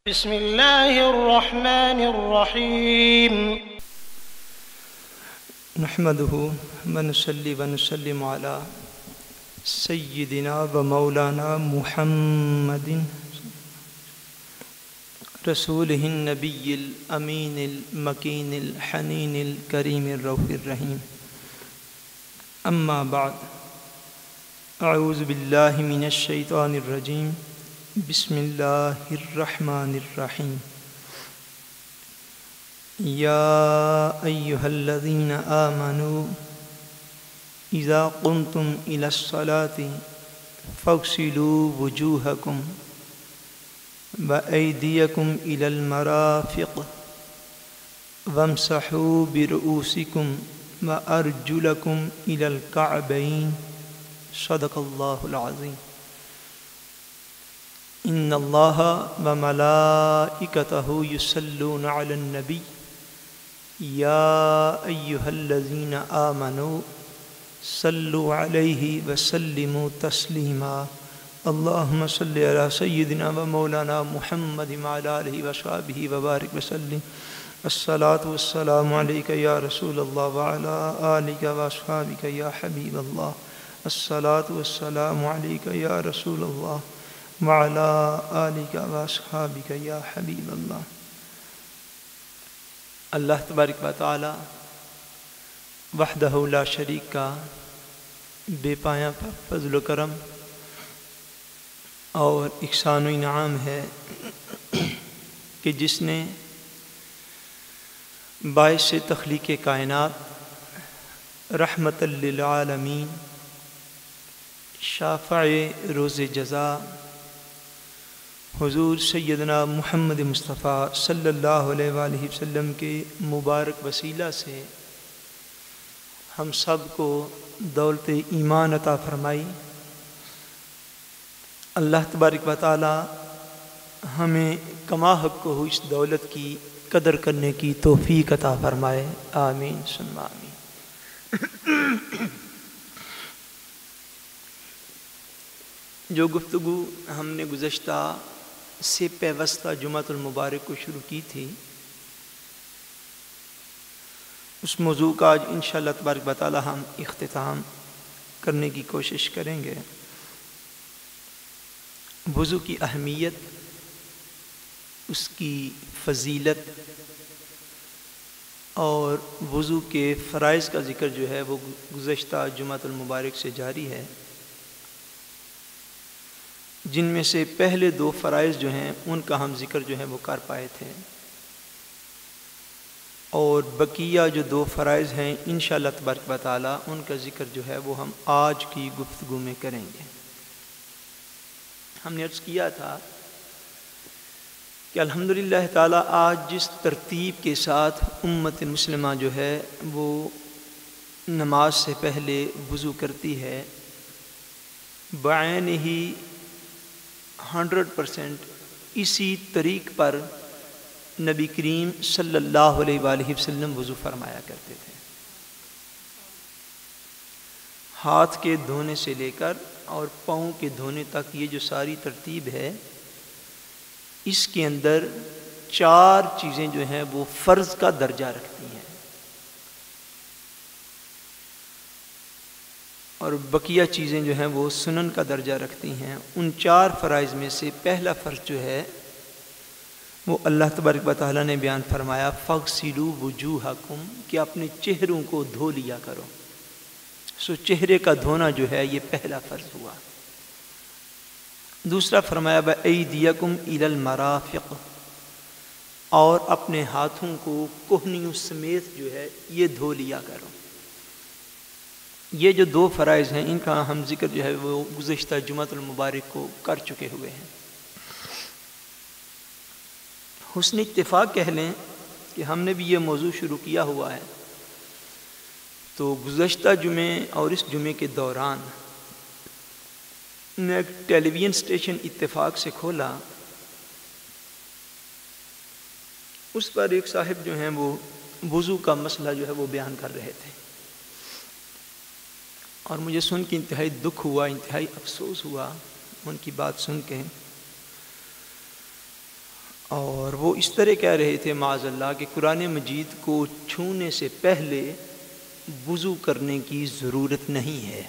بسم اللہ الرحمن الرحیم نحمده ونصلي ونسلم على سيدنا ومولانا محمد رسوله النبي الأمين المكين الحنين الكريم الرؤوف الرحيم. أما بعد، أعوذ بالله من الشيطان الرجيم. بسم الله الرحمن الرحيم. يا أيها الذين آمنوا إذا قمتم إلى الصلاة فاغسلوا وجوهكم وأيديكم إلى المرافق وامسحوا برؤوسكم وأرجلكم إلى الكعبين. صدق الله العظيم. إن الله وملائكته يصلون على النبي يا أيها الذين آمنوا صلوا عليه وسلموا تسليما. اللهم صل على سيدنا ومولانا محمد وعلى آله وصحبه وبارك وسلم. الصلاة والسلام عليك يا رسول الله وعلى آلك وأصحابك يا حبيب الله. الصلاة والسلام عليك يا رسول الله وعلى آلك وأصحابك يا حبيب الله. اللہ تبارک و تعالی وحدہ لا شریک کا بے پایاں فضل و کرم اور احسان و انعام ہے کہ جس نے باعث تخلیق کائنات رحمت للعالمین شافع روز جزا حضور سیدنا محمد مصطفیٰ صلی اللہ علیہ وآلہ وسلم کے مبارک وسیلہ سے ہم سب کو دولت ایمان عطا فرمائی. اللہ تبارک و تعالی ہمیں کما حق کو اس دولت کی قدر کرنے کی توفیق عطا فرمائے. آمین ثم آمین. جو گفتگو ہم نے گزشتہ سے پیوستہ جمعۃ المبارک کو شروع کی تھی، اس موضوع کا آج انشاءاللہ تبارک و تعالی ہم اختتام کرنے کی کوشش کریں گے. وضو کی اہمیت، اس کی فضیلت اور وضو کے فرائض کا ذکر جو ہے وہ گزشتہ جمعۃ المبارک سے جاری ہے، جن میں سے پہلے 2 فرائض جو ہیں ان کا ہم ذکر جو ہے وہ کر پائے تھے، اور بقیہ جو 2 فرائض ہیں انشاءاللہ تبارک و تعالی ان کا ذکر جو ہے وہ ہم آج کی گفتگو میں کریں گے. ہم نے عرض کیا تھا کہ الحمدللہ تعالی آج جس ترتیب کے ساتھ امت مسلمہ جو ہے وہ نماز سے پہلے وضو کرتی ہے، بعین ہی 100% اسی طریق پر نبی کریم صلی اللہ علیہ وآلہ وسلم وضو فرمایا کرتے تھے. ہاتھ کے دھونے سے لے کر اور پاؤں کے دھونے تک یہ جو ساری ترتیب ہے، اس کے اندر 4 چیزیں جو ہیں وہ فرض کا درجہ رکھتی ہیں، اور بقیہ چیزیں جو ہیں وہ سنن کا درجہ رکھتی ہیں. ان 4 فرائض میں سے پہلا فرض جو ہے وہ اللہ تبارک و تعالیٰ نے بیان فرمایا فَاغْسِلُوا وُجُوهَكُمْ، کہ اپنے چہروں کو دھو لیا کرو. سو چہرے کا دھونا جو ہے یہ پہلا فرض ہوا. دوسرا فرمایا وَأَيْدِيَكُمْ إِلَى الْمَرَافِقِ، اور اپنے ہاتھوں کو کوہنیوں سمیت جو ہے یہ دھو لیا کرو. یہ جو 2 فرائض ہیں ان کا ہم ذکر جو ہے وہ گزشتہ جمعۃ المبارک کو کر چکے ہوئے ہیں. حسن اتفاق کہہ لیں کہ ہم نے بھی یہ موضوع شروع کیا ہوا ہے، تو گزشتہ جمعے اور اس جمعے کے دوران نے ایک ٹیلی ویژن اسٹیشن اتفاق سے کھولا. اس پر ایک صاحب جو ہیں وہ وضو کا مسئلہ جو ہے وہ بیان کر رہے تھے، اور مجھے سن کے انتہائی دکھ ہوا، انتہائی افسوس ہوا ان کی بات سن کے. اور وہ اس طرح کہہ رہے تھے معاذ اللہ کہ قرآن مجید کو چھونے سے پہلے وضو کرنے کی ضرورت نہیں ہے۔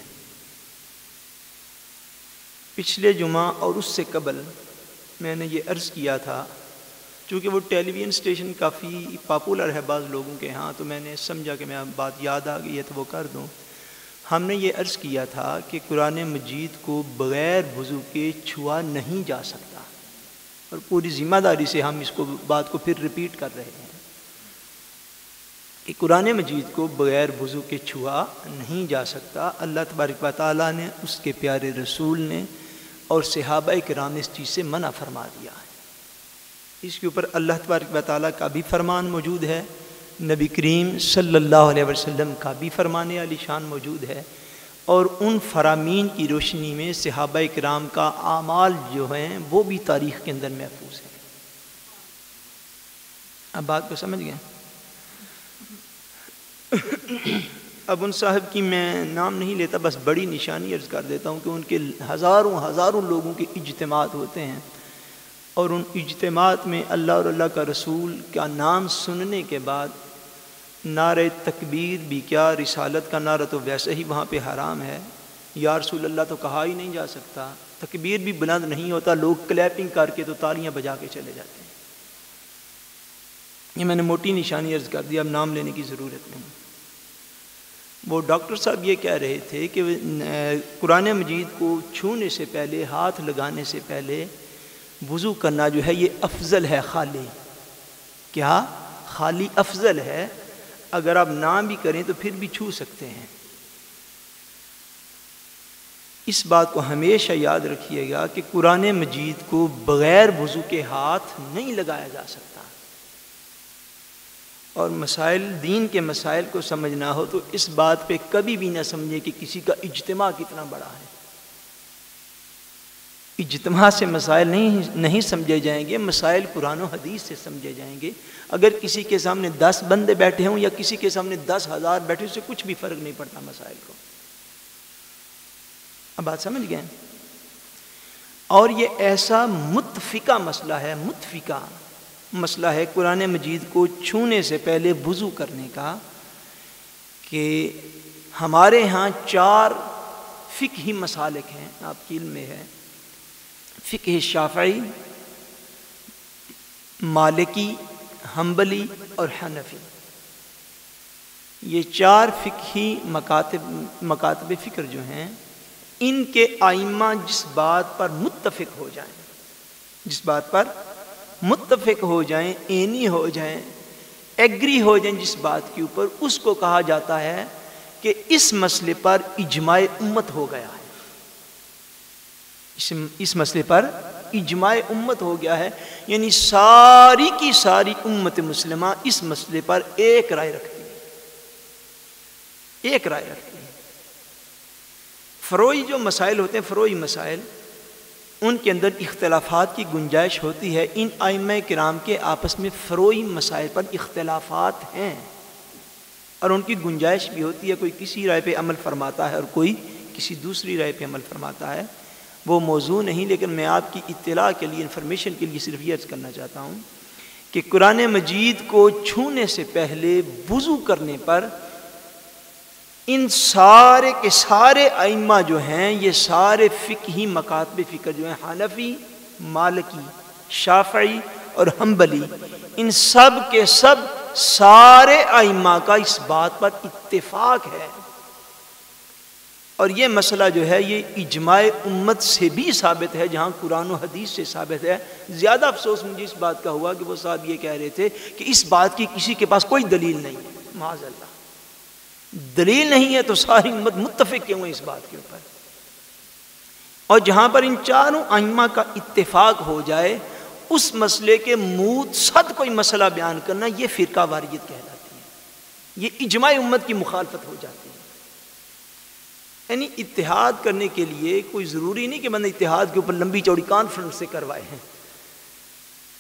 پچھلے جمعہ اور اس سے قبل میں نے یہ عرض کیا تھا، چونکہ وہ ٹیلی ویژن اسٹیشن کافی پاپولر ہے بعض لوگوں کے ہاں، تو میں نے سمجھا کہ میں بات یاد آ گئی ہے تو وہ کر دوں۔ ہم نے یہ عرض کیا تھا کہ قرآن مجید کو بغیر وضو کے چھوا نہیں جا سکتا، اور پوری ذمہ داری سے ہم اس بات کو پھر ریپیٹ کر رہے ہیں کہ قرآن مجید کو بغیر وضو کے چھوا نہیں جا سکتا۔ اللہ تبارک و تعالیٰ نے، اس کے پیارے رسول نے اور صحابہ کرام نے اس چیز سے منع فرما دیا ہے۔ اس کے اوپر اللہ تبارک و تعالیٰ کا بھی فرمان موجود ہے، نبی کریم صلی اللہ علیہ وسلم کا بھی فرمان علی شان موجود ہے، اور ان فرامین کی روشنی میں صحابہ کرام کا اعمال جو ہیں وہ بھی تاریخ کے اندر محفوظ ہیں۔ اب بات کو سمجھ گئے؟ اب ان صاحب کی میں نام نہیں لیتا، بس بڑی نشانی عرض کر دیتا ہوں کہ ان کے ہزاروں لوگوں کے اجتماعات ہوتے ہیں، اور ان اجتماعات میں اللہ اور اللہ کا رسول کا نام سننے کے بعد نعرہ تکبیر بھی کیا، رسالت کا نعرہ تو ویسے ہی وہاں پہ حرام ہے، یا رسول اللہ تو کہا ہی نہیں جا سکتا، تکبیر بھی بلند نہیں ہوتا، لوگ کلیپنگ کر کے تو تالیاں بجا کے چلے جاتے ہیں۔ یہ میں نے موٹی نشانی عرض کر دی، اب نام لینے کی ضرورت نہیں۔ وہ ڈاکٹر صاحب یہ کہہ رہے تھے کہ قرآن مجید کو چھونے سے پہلے، ہاتھ لگانے سے پہلے وضو کرنا جو ہے یہ افضل ہے، خالی کیا؟ خالی افضل ہے، اگر آپ نہ بھی کریں تو پھر بھی چھو سکتے ہیں۔ اس بات کو ہمیشہ یاد رکھیے گا کہ قرآن مجید کو بغیر وضو کے ہاتھ نہیں لگایا جا سکتا، اور مسائل دین کے مسائل کو سمجھنا ہو تو اس بات پہ کبھی بھی نہ سمجھے کہ کسی کا اجتماع کتنا بڑا ہے۔ اجتماع سے مسائل نہیں سمجھے جائیں گے، مسائل قرآن و حدیث سے سمجھے جائیں گے۔ اگر کسی کے سامنے 10 بندے بیٹھے ہوں یا کسی کے سامنے 10,000 بیٹھے، اس سے کچھ بھی فرق نہیں پڑتا مسائل کو۔ اب بات سمجھ گئے؟ اور یہ ایسا متفقہ مسئلہ ہے، متفقہ مسئلہ ہے قرآن مجید کو چھونے سے پہلے وضو کرنے کا، کہ ہمارے ہاں 4 فقہی مسالک ہیں، آپ کی علم میں ہے، فقہ شافعی، مالکی، حنبلی اور حنفی۔ یہ 4 فقہی مکاتب فکر جو ہیں، ان کے ائمہ جس بات پر متفق ہو جائیں، جس بات پر متفق ہو جائیں، اینی ہو جائیں، ایگری ہو جائیں جس بات کے اوپر، اس کو کہا جاتا ہے کہ اس مسئلے پر اجماع امت ہو گیا ہے۔ اس مسئلے پر اجماع امت ہو گیا ہے، یعنی ساری کی ساری امت مسلمہ اس مسئلے پر ایک رائے رکھتی ہے، ایک رائے رکھتی ہے۔ فروعی جو مسائل ہوتے ہیں، فروعی مسائل، ان کے اندر اختلافات کی گنجائش ہوتی ہے۔ ان ائمہ کرام کے آپس میں فروعی مسائل پر اختلافات ہیں، اور ان کی گنجائش بھی ہوتی ہے، کوئی کسی رائے پہ عمل فرماتا ہے اور کوئی کسی دوسری رائے پہ عمل فرماتا ہے۔ وہ موضوع نہیں، لیکن میں آپ کی اطلاع کے لیے، انفارمیشن کے لیے صرف یہ عرض کرنا چاہتا ہوں کہ قرآن مجید کو چھونے سے پہلے وضو کرنے پر ان سارے کے سارے ائمہ جو ہیں، یہ سارے فقہی مکاتب فکر جو ہیں، حنفی، مالکی، شافعی اور حنبلی، ان سب کے سب سارے ائمہ کا اس بات پر اتفاق ہے، اور یہ مسئلہ جو ہے یہ اجماع امت سے بھی ثابت ہے، جہاں قرآن و حدیث سے ثابت ہے۔ زیادہ افسوس مجھے اس بات کا ہوا کہ وہ صاحب یہ کہہ رہے تھے کہ اس بات کی کسی کے پاس کوئی دلیل نہیں ہے۔ معاذ اللہ، دلیل نہیں ہے تو ساری امت متفق کیوں ہے اس بات کے اوپر؟ اور جہاں پر ان چاروں ائمہ کا اتفاق ہو جائے، اس مسئلے کے موت صد کوئی مسئلہ بیان کرنا، یہ فرقہ واریت کہلاتی ہے، یہ اجماع امت کی مخالفت ہو جاتی ہے۔ یعنی اتحاد کرنے کے لیے کوئی ضروری نہیں کہ بندہ اتحاد کے اوپر لمبی چوڑی کانفرنس سے کروائے ہیں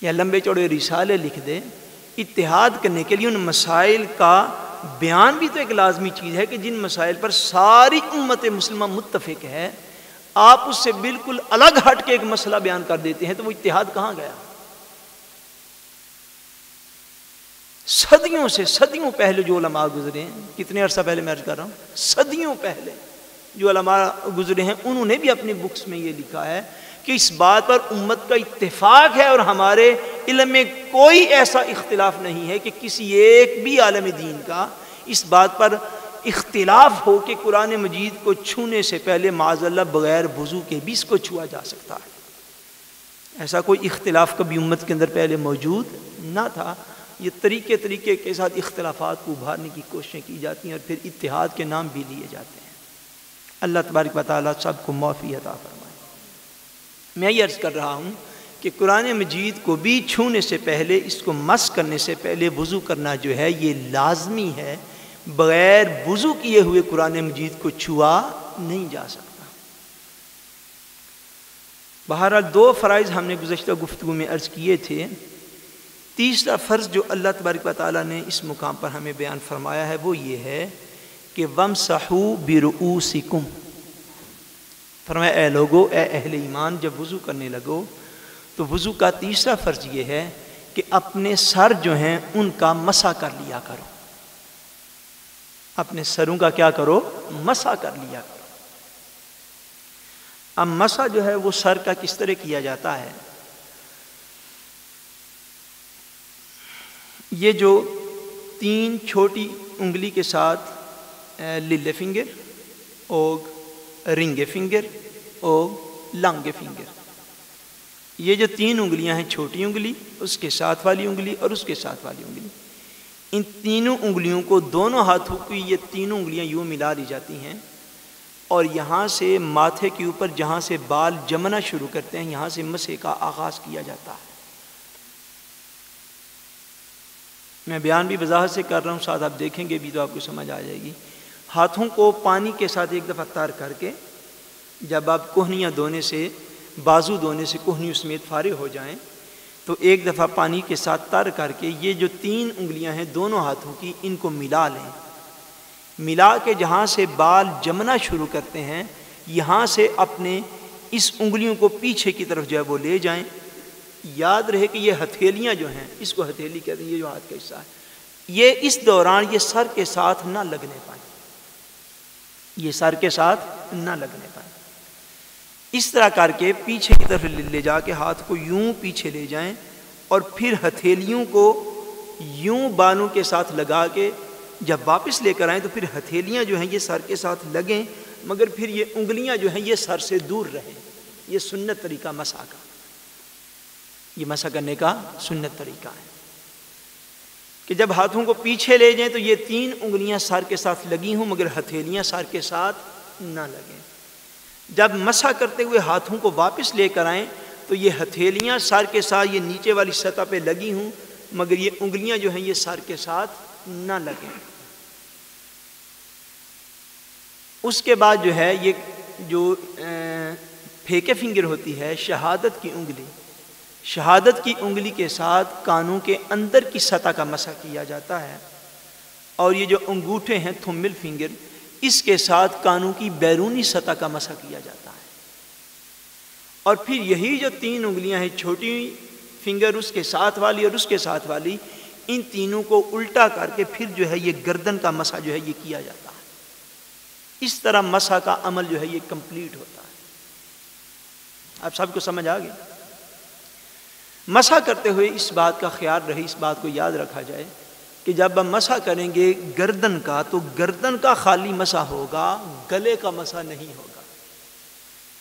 یا لمبے چوڑے رسالے لکھ دے۔ اتحاد کرنے کے لیے ان مسائل کا بیان بھی تو ایک لازمی چیز ہے کہ جن مسائل پر ساری امت مسلمہ متفق ہے، آپ اس سے بالکل الگ ہٹ کے ایک مسئلہ بیان کر دیتے ہیں، تو وہ اتحاد کہاں گیا؟ صدیوں سے صدیوں پہلے جو علماء گزرے ہیں، کتنے عرصہ پہلے میں عرض کر رہا ہوں، صدیوں پہلے جو علماء گزرے ہیں، انہوں نے بھی اپنی بکس میں یہ لکھا ہے کہ اس بات پر امت کا اتفاق ہے، اور ہمارے علم میں کوئی ایسا اختلاف نہیں ہے کہ کسی ایک بھی عالم دین کا اس بات پر اختلاف ہو کہ قرآن مجید کو چھونے سے پہلے معاذ اللہ بغیر وضو کے بھی اس کو چھوا جا سکتا ہے۔ ایسا کوئی اختلاف کبھی امت کے اندر پہلے موجود نہ تھا۔ یہ طریقے کے ساتھ اختلافات کو ابھارنے کی کوششیں کی جاتی ہیں اور پھر اتحاد کے نام بھی لیے جاتے ہیں۔ اللہ تبارک و تعالیٰ سب کو معافی عطا فرمائے۔ میں یہ عرض کر رہا ہوں کہ قرآن مجید کو بھی چھونے سے پہلے، اس کو مس کرنے سے پہلے وضو کرنا جو ہے یہ لازمی ہے۔ بغیر وضو کیے ہوئے قرآن مجید کو چھوا نہیں جا سکتا۔ بہرحال 2 فرائض ہم نے گزشتہ گفتگو میں عرض کیے تھے۔ تیسرا فرض جو اللہ تبارک و تعالیٰ نے اس مقام پر ہمیں بیان فرمایا ہے وہ یہ ہے کہ وَامْسَحُوا بِرُؤُوسِكُمْ، فرمایا اے لوگو، اے اہل ایمان، جب وضو کرنے لگو تو وضو کا تیسرا فرض یہ ہے کہ اپنے سر جو ہیں ان کا مسح کر لیا کرو۔ اپنے سروں کا کیا کرو؟ مسح کر لیا کرو۔ اب مسح جو ہے وہ سر کا کس طرح کیا جاتا ہے؟ یہ جو 3 چھوٹی انگلی کے ساتھ للے فنگر اور رنگ فنگر اور لانگ فنگر، یہ جو 3 انگلیاں ہیں، چھوٹی انگلی، اس کے ساتھ والی انگلی اور اس کے ساتھ والی انگلی، ان تینوں انگلیوں کو دونوں ہاتھوں کی یہ تینوں انگلیاں یوں ملا لی جاتی ہیں، اور یہاں سے ماتھے کے اوپر جہاں سے بال جمنا شروع کرتے ہیں یہاں سے مسح کا آغاز کیا جاتا ہے۔ میں بیان بھی وضاحت سے کر رہا ہوں، ساتھ آپ دیکھیں گے بھی تو آپ کو سمجھ آ جائے گی۔ ہاتھوں کو پانی کے ساتھ ایک دفعہ تر کر کے جب آپ کوہنیاں دھونے سے، بازو دھونے سے کوہنیوں سمیت فارغ ہو جائیں تو ایک دفعہ پانی کے ساتھ تر کر کے یہ جو 3 انگلیاں ہیں دونوں ہاتھوں کی، ان کو ملا لیں۔ ملا کے جہاں سے بال جمنا شروع کرتے ہیں یہاں سے اپنے اس انگلیوں کو پیچھے کی طرف جو ہے وہ لے جائیں۔ یاد رہے کہ یہ ہتھیلیاں جو ہیں، اس کو ہتھیلی کہتے ہیں، یہ جو ہاتھ کا حصہ ہے، یہ اس دوران یہ سر کے ساتھ نہ لگنے پائیں، یہ سر کے ساتھ نہ لگنے پائیں۔ اس طرح کر کے پیچھے کی طرف لے جا کے ہاتھ کو یوں پیچھے لے جائیں اور پھر ہتھیلیوں کو یوں بالوں کے ساتھ لگا کے جب واپس لے کر آئیں تو پھر ہتھیلیاں جو ہیں یہ سر کے ساتھ لگیں، مگر پھر یہ انگلیاں جو ہیں یہ سر سے دور رہیں۔ یہ سنت طریقہ مسح کا، یہ مسح کرنے کا سنت طریقہ ہے کہ جب ہاتھوں کو پیچھے لے جائیں تو یہ 3 انگلیاں سر کے ساتھ لگی ہوں مگر ہتھیلیاں سر کے ساتھ نہ لگیں۔ جب مسح کرتے ہوئے ہاتھوں کو واپس لے کر آئیں تو یہ ہتھیلیاں سر کے ساتھ یہ نیچے والی سطح پہ لگی ہوں مگر یہ انگلیاں جو ہیں یہ سر کے ساتھ نہ لگیں۔ اس کے بعد جو ہے یہ جو پھیکے فنگر ہوتی ہے، شہادت کی انگلی، شہادت کی انگلی کے ساتھ کانوں کے اندر کی سطح کا مسح کیا جاتا ہے، اور یہ جو انگوٹھے ہیں تھمبل فنگر، اس کے ساتھ کانوں کی بیرونی سطح کا مسح کیا جاتا ہے۔ اور پھر یہی جو 3 انگلیاں ہیں، چھوٹی فنگر، اس کے ساتھ والی اور اس کے ساتھ والی، ان تینوں کو الٹا کر کے پھر جو ہے یہ گردن کا مسح جو ہے یہ کیا جاتا ہے۔ اس طرح مسح کا عمل جو ہے یہ کمپلیٹ ہوتا ہے۔ آپ سب کو سمجھ آ گئی؟ مسح کرتے ہوئے اس بات کا خیال رہے، اس بات کو یاد رکھا جائے کہ جب ہم مسح کریں گے گردن کا تو گردن کا خالی مسح ہوگا، گلے کا مسح نہیں ہوگا۔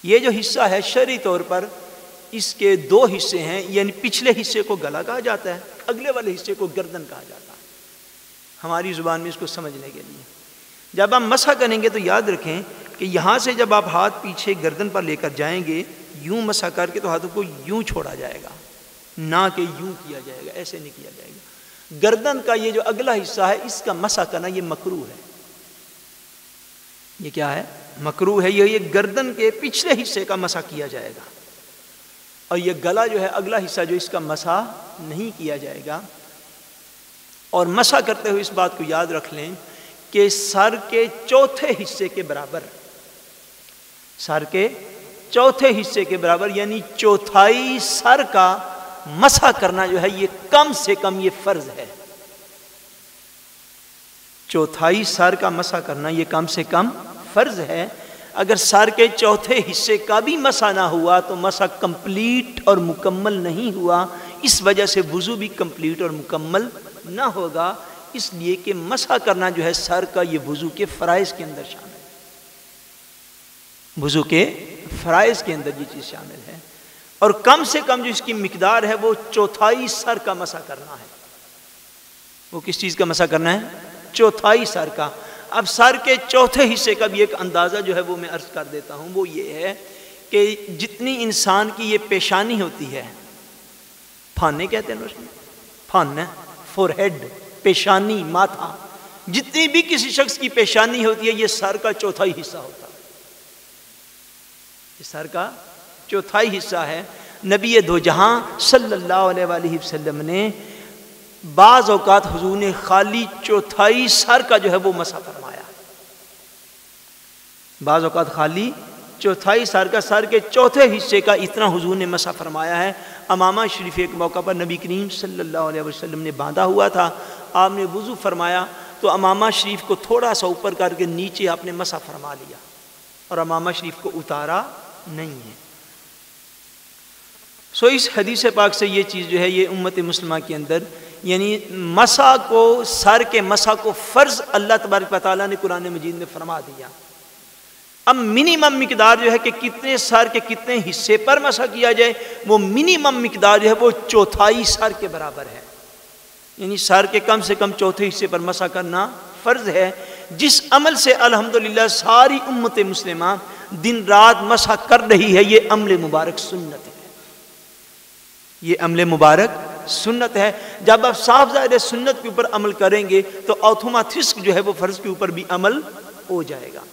یہ جو حصہ ہے شرعی طور پر اس کے 2 حصے ہیں، یعنی پچھلے حصے کو گلا کہا جاتا ہے، اگلے والے حصے کو گردن کہا جاتا ہے ہماری زبان میں اس کو سمجھنے کے لیے۔ جب ہم مسح کریں گے تو یاد رکھیں کہ یہاں سے جب آپ ہاتھ پیچھے گردن پر لے کر جائیں گے یوں مسح کر کے تو ہاتھوں کو یوں چھوڑا جائے گا، نہ کہ یوں کیا جائے گا، ایسے نہیں کیا جائے گا۔ گردن کا یہ جو اگلا حصہ ہے اس کا مسح کرنا یہ مکروہ ہے۔ یہ کیا ہے؟ مکروہ ہے۔ یہ گردن کے پچھلے حصے کا مسح کیا جائے گا، اور یہ گلا جو ہے اگلا حصہ جو اس کا مسح نہیں کیا جائے گا۔ اور مسح کرتے ہوئے اس بات کو یاد رکھ لیں کہ سر کے چوتھے حصے کے برابر، سر کے چوتھے حصے کے برابر یعنی چوتھائی سر کا مسح کرنا جو ہے یہ کم سے کم یہ فرض ہے۔ چوتھائی سر کا مسح کرنا یہ کم سے کم فرض ہے. اگر سر کے چوتھے حصے کا بھی مسح نہ ہوا تو مسح کمپلیٹ اور مکمل نہیں ہوا. اس وجہ سے وضو بھی کمپلیٹ اور مکمل نہ ہوگا. اس لیے کہ مسح کرنا جو ہے سر کا یہ وضو کے فرائض کے اندر شامل ہے. وضو کے فرائض کے اندر یہ چیز شامل ہے. اور کم سے کم جو اس کی مقدار ہے وہ چوتھائی سر کا مسح کرنا ہے. وہ کس چیز کا مسح کرنا ہے؟ چوتھائی سر کا. اب سر کے چوتھے حصے کا بھی ایک اندازہ جو ہے وہ میں عرض کر دیتا ہوں. وہ یہ ہے کہ جتنی انسان کی یہ پیشانی ہوتی ہے، پھانے کہتے ہیں روشنی، پھانا، فور ہیڈ، پیشانی، ماتھا، جتنی بھی کسی شخص کی پیشانی ہوتی ہے یہ سر کا چوتھائی حصہ ہوتا ہے. یہ سر کا چوتھائی حصہ ہے. نبی دو جہاں صلی اللہ علیہ وآلہ وسلم نے بعض اوقات حضور نے خالی چوتھائی سر کا جو ہے وہ مسح فرمایا. بعض اوقات خالی چوتھائی سر کا، سر کے چوتھے حصے کا اتنا حضور نے مسح فرمایا ہے. امامہ شریف ایک موقع پر نبی کریم صلی اللہ علیہ وسلم نے باندھا ہوا تھا. آپ نے وضو فرمایا تو امامہ شریف کو تھوڑا سا اوپر کر کے نیچے آپ نے مسح فرما لیا اور امامہ شریف کو اتارا نہیں ہے. سو اس حدیث پاک سے یہ چیز جو ہے یہ امت مسلمہ کے اندر یعنی مسح کو، سر کے مسح کو فرض اللہ تبارک و تعالیٰ نے قرآن مجید میں فرما دیا. اب منیمم مقدار جو ہے کہ کتنے سر کے کتنے حصے پر مسح کیا جائے، وہ منیمم مقدار جو ہے وہ چوتھائی سر کے برابر ہے. یعنی سر کے کم سے کم چوتھے حصے پر مسح کرنا فرض ہے، جس عمل سے الحمدللہ ساری امت مسلمہ دن رات مسح کر رہی ہے. یہ عمل مبارک سنت ہے. یہ عمل مبارک سنت ہے. جب آپ صاف ظاہر سنت کے اوپر عمل کریں گے تو آٹومیٹک جو ہے وہ فرض کے اوپر بھی عمل ہو جائے گا.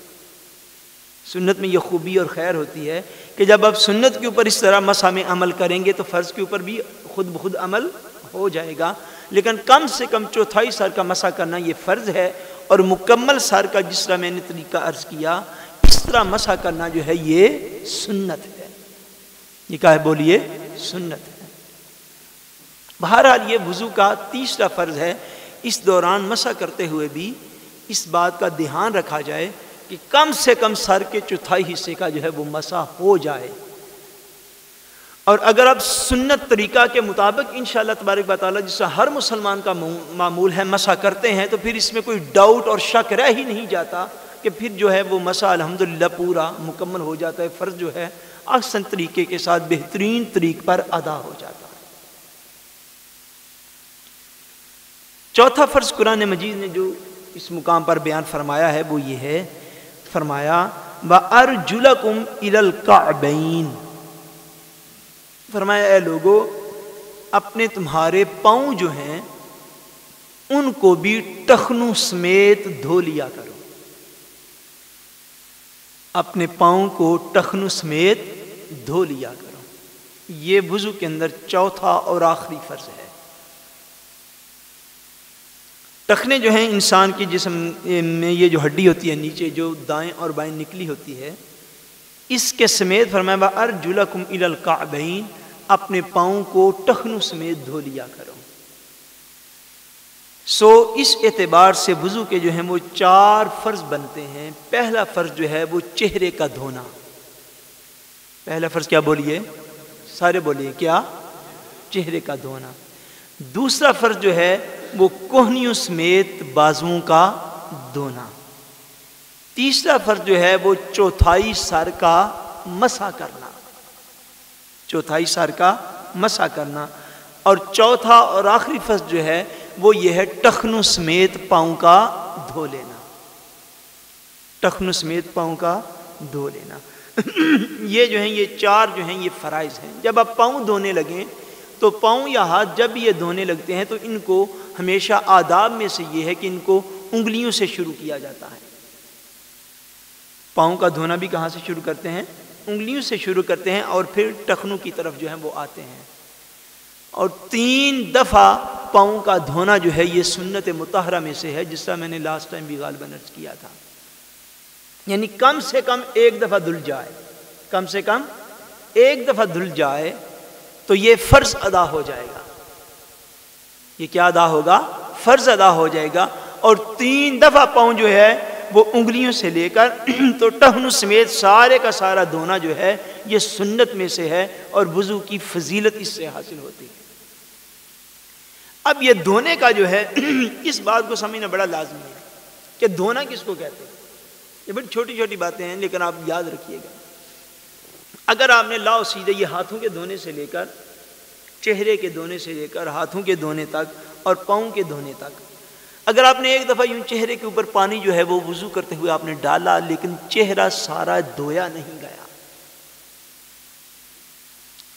سنت میں یہ خوبی اور خیر ہوتی ہے کہ جب آپ سنت کے اوپر اس طرح مسح میں عمل کریں گے تو فرض کے اوپر بھی خود بخود عمل ہو جائے گا. لیکن کم سے کم چوتھائی سر کا مسح کرنا یہ فرض ہے، اور مکمل سر کا جس طرح میں نے طریقہ عرض کیا اس طرح مسح کرنا جو ہے یہ سنت ہے. یہ کیا ہے؟ بولیے، سنت ہے. بہرحال یہ وضو کا تیسرا فرض ہے. اس دوران مسح کرتے ہوئے بھی اس بات کا دھیان رکھا جائے کہ کم سے کم سر کے چوتھائی حصے کا جو ہے وہ مسح ہو جائے. اور اگر آپ سنت طریقہ کے مطابق انشاءاللہ تبارک و تعالیٰ جس طرح ہر مسلمان کا معمول ہے مسح کرتے ہیں تو پھر اس میں کوئی ڈاؤٹ اور شک رہ ہی نہیں جاتا کہ پھر جو ہے وہ مسح الحمدللہ پورا مکمل ہو جاتا ہے. فرض جو ہے احسن طریقے کے ساتھ بہترین طریق پر ادا ہو جاتا ہے. چوتھا فرض قرآن مجید نے جو اس مقام پر بیان فرمایا ہے وہ یہ ہے، فرمایا وَأَرْجُلَكُمْ إِلَى الْكَعْبَيْنِ، فرمایا اے لوگو اپنے تمہارے پاؤں جو ہیں ان کو بھی ٹخنوں سمیت دھو لیا کرو. اپنے پاؤں کو ٹخنوں سمیت دھو لیا کرو. یہ وضو کے اندر چوتھا اور آخری فرض ہے. ٹخنے جو ہیں انسان کی جسم میں یہ جو ہڈی ہوتی ہے نیچے جو دائیں اور بائیں نکلی ہوتی ہے، اس کے سمیت فرمایا وَأَرْجُلَكُمْ إِلَى الْكَعْبَيْنِ، اپنے پاؤں کو ٹخنوں سمیت دھو لیا کرو. سو اس اعتبار سے وضو کے جو ہیں وہ چار فرض بنتے ہیں. پہلا فرض جو ہے وہ چہرے کا دھونا. پہلا فرض کیا؟ بولیے، سارے بولیے، کیا؟ چہرے کا دھونا. دوسرا فرض جو ہے وہ کوہنیوں سمیت بازوؤں کا دھونا. تیسرا فرض جو ہے وہ چوتھائی سر کا مسح کرنا. چوتھائی سر کا مسح کرنا. اور چوتھا اور آخری فرض جو ہے وہ یہ ہے ٹخنوں سمیت پاؤں کا دھو لینا. ٹخنوں سمیت پاؤں کا دھو لینا. یہ جو ہیں یہ چار جو ہیں یہ فرائض ہیں. جب آپ پاؤں دھونے لگیں تو پاؤں یا ہاتھ جب یہ دھونے لگتے ہیں تو ان کو ہمیشہ آداب میں سے یہ ہے کہ ان کو انگلیوں سے شروع کیا جاتا ہے. پاؤں کا دھونا بھی کہاں سے شروع کرتے ہیں؟ انگلیوں سے شروع کرتے ہیں اور پھر ٹخنوں کی طرف جو ہیں وہ آتے ہیں. اور 3 دفعہ پاؤں کا دھونا جو ہے یہ سنت مطہرہ میں سے ہے، جس طرح میں نے لاسٹ ٹائم بھی غالباً عرض کیا تھا. یعنی کم سے کم 1 دفعہ دھل جائے، کم سے کم 1 دفعہ دھل جائے تو یہ فرض ادا ہو جائے گا. یہ کیا ادا ہوگا؟ فرض ادا ہو جائے گا. اور 3 دفعہ پاؤں جو ہے وہ انگلیوں سے لے کر تو ٹہنوں سمیت سارے کا سارا دھونا جو ہے یہ سنت میں سے ہے اور وضو کی فضیلت اس سے حاصل ہوتی ہے۔ اب یہ دھونے کا جو ہے اس بات کو سمجھنا بڑا لازمی ہے کہ دھونا کس کو کہتے ہیں۔ یہ بڑی چھوٹی چھوٹی باتیں ہیں لیکن آپ یاد رکھیے گا۔ اگر آپ نے لاؤ سیدھے یہ ہاتھوں کے دھونے سے لے کر چہرے کے دھونے سے لے کر ہاتھوں کے دھونے تک اور پاؤں کے دھونے تک، اگر آپ نے ایک دفعہ یوں چہرے کے اوپر پانی جو ہے وہ وضو کرتے ہوئے آپ نے ڈالا لیکن چہرہ سارا دھویا نہیں گیا،